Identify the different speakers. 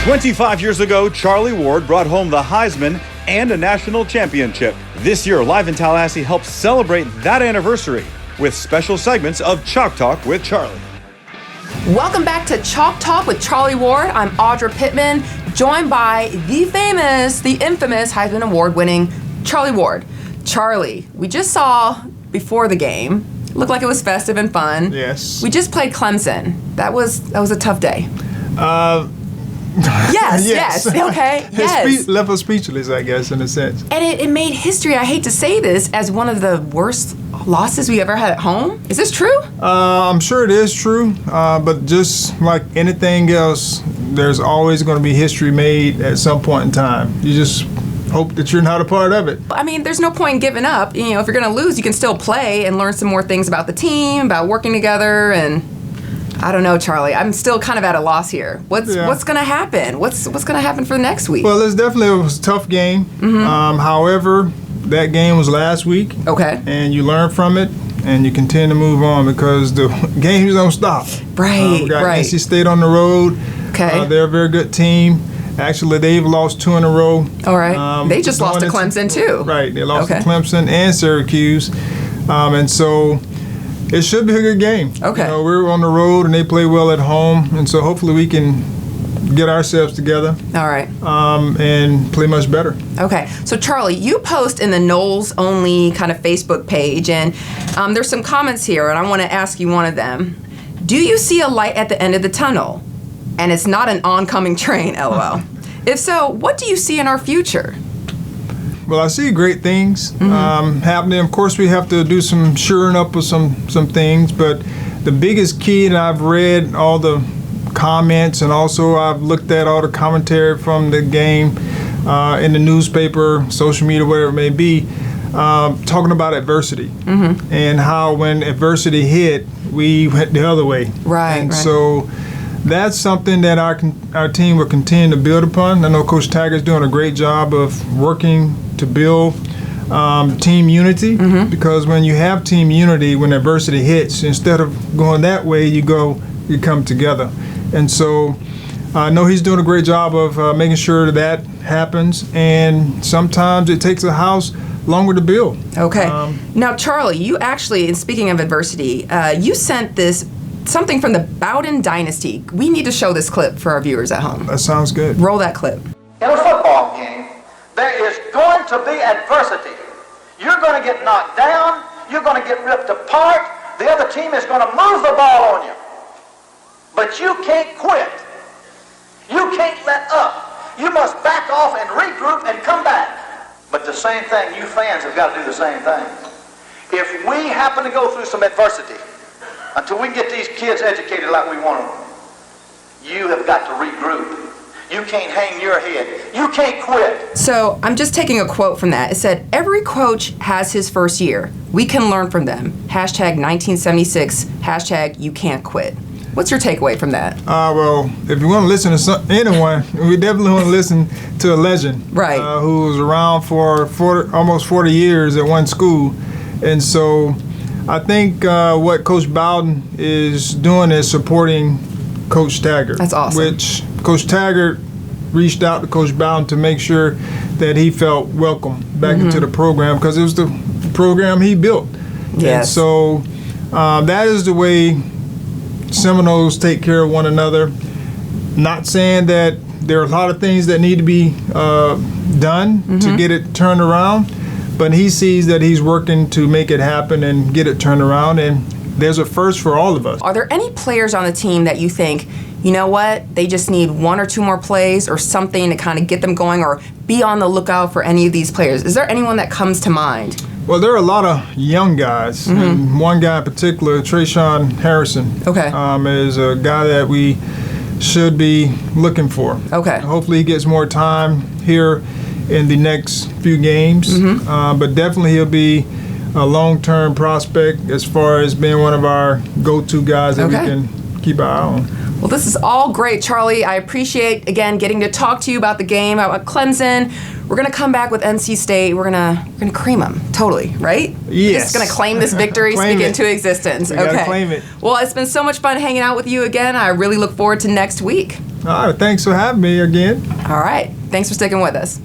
Speaker 1: 25 years ago, Charlie Ward brought home the Heisman and a national championship. This year, Live in Tallahassee helps celebrate that anniversary with special segments of Chalk Talk with Charlie.
Speaker 2: Welcome back to Chalk Talk with Charlie Ward. I'm Audra Pittman, joined by the famous, the infamous Heisman Award-winning Charlie Ward. Charlie, we just saw before the game, looked like it was festive and fun.
Speaker 3: Yes.
Speaker 2: We just played Clemson. That was a tough day. Yes, okay, yes.
Speaker 3: Left us speechless, I guess, in a sense.
Speaker 2: And it made history, I hate to say this, as one of the worst losses we ever had at home. Is this true?
Speaker 3: I'm sure it is true, but just like anything else, there's always going to be history made at some point in time. You just hope that you're not a part of it.
Speaker 2: I mean, there's no point in giving up. You know, if you're going to lose, you can still play and learn some more things about the team, about working together, and I don't know, Charlie. I'm still kind of at a loss here. What's going to happen? What's going to happen for the next week?
Speaker 3: Well, it was a tough game.
Speaker 2: Mm-hmm.
Speaker 3: However, that game was last week.
Speaker 2: Okay.
Speaker 3: And you learn from it, and you continue to move on because the games don't stop.
Speaker 2: Right,
Speaker 3: we got
Speaker 2: right.
Speaker 3: NC State on the road.
Speaker 2: Okay.
Speaker 3: They're a very good team. Actually, they've lost 2 in a row.
Speaker 2: All right. They just lost to Clemson, too.
Speaker 3: Right. They lost to Clemson and Syracuse. And so it should be a good game.
Speaker 2: Okay.
Speaker 3: You know, we're on the road, and they play well at home. And so hopefully we can get ourselves together.
Speaker 2: All right.
Speaker 3: And play much better.
Speaker 2: Okay. So, Charlie, you post in the Knowles Only kind of Facebook page, and there's some comments here, and I want to ask you one of them. Do you see a light at the end of the tunnel? And it's not an oncoming train, LOL. If so, what do you see in our future?
Speaker 3: Well, I see great things happening. Of course, we have to do some shoring up of some things, but the biggest key, and I've read all the comments, and also I've looked at all the commentary from the game in the newspaper, social media, whatever it may be, talking about adversity and how when adversity hit, we went the other way.
Speaker 2: Right.
Speaker 3: And so that's something that our team will continue to build upon. I know Coach Taggart's doing a great job of working to build team unity because when you have team unity, when adversity hits, instead of going that way, you come together. And so I know he's doing a great job of making sure that happens. And sometimes it takes a house longer to build.
Speaker 2: Okay. Now, Charlie, you actually, and speaking of adversity, you sent this something from the Bowden Dynasty. We need to show this clip for our viewers at home.
Speaker 3: That sounds good.
Speaker 2: Roll that clip.
Speaker 4: In a football game, there is going to be adversity. You're going to get knocked down. You're going to get ripped apart. The other team is going to move the ball on you. But you can't quit. You can't let up. You must back off and regroup and come back. But the same thing, you fans have got to do the same thing. If we happen to go through some adversity, until we can get these kids educated like we want them, you have got to regroup. You can't hang your head. You can't quit.
Speaker 2: So I'm just taking a quote from that. It said, every coach has his first year. We can learn from them. Hashtag 1976. Hashtag you can't quit. What's your takeaway from that?
Speaker 3: Well, if you want to listen to anyone, we definitely want to listen to a legend.
Speaker 2: Right.
Speaker 3: Who was around for almost 40 years at one school. And so I think what Coach Bowden is doing is supporting Coach Taggart.
Speaker 2: That's awesome. Which
Speaker 3: Coach Taggart reached out to Coach Bowden to make sure that he felt welcome back into the program because it was the program he built.
Speaker 2: Yes.
Speaker 3: And so that is the way Seminoles take care of one another. Not saying that there are a lot of things that need to be done to get it turned around, but he sees that he's working to make it happen and get it turned around, and there's a first for all of us.
Speaker 2: Are there any players on the team that you think, you know what, they just need 1 or 2 more plays or something to kind of get them going, or be on the lookout for any of these players? Is there anyone that comes to mind?
Speaker 3: Well, there are a lot of young guys, and one guy in particular, Trayshawn Harrison, is a guy that we should be looking for.
Speaker 2: Okay.
Speaker 3: Hopefully he gets more time here in the next few games, but definitely he'll be a long-term prospect as far as being one of our go-to guys that we can keep our eye on.
Speaker 2: Well, this is all great, Charlie. I appreciate, again, getting to talk to you about the game, about Clemson. We're going to come back with NC State. We're gonna cream them, totally, right?
Speaker 3: Yes.
Speaker 2: We're just going to claim this victory, speak into existence.
Speaker 3: We gotta claim it.
Speaker 2: Well, it's been so much fun hanging out with you again. I really look forward to next week.
Speaker 3: All right, thanks for having me again.
Speaker 2: All right. Thanks for sticking with us.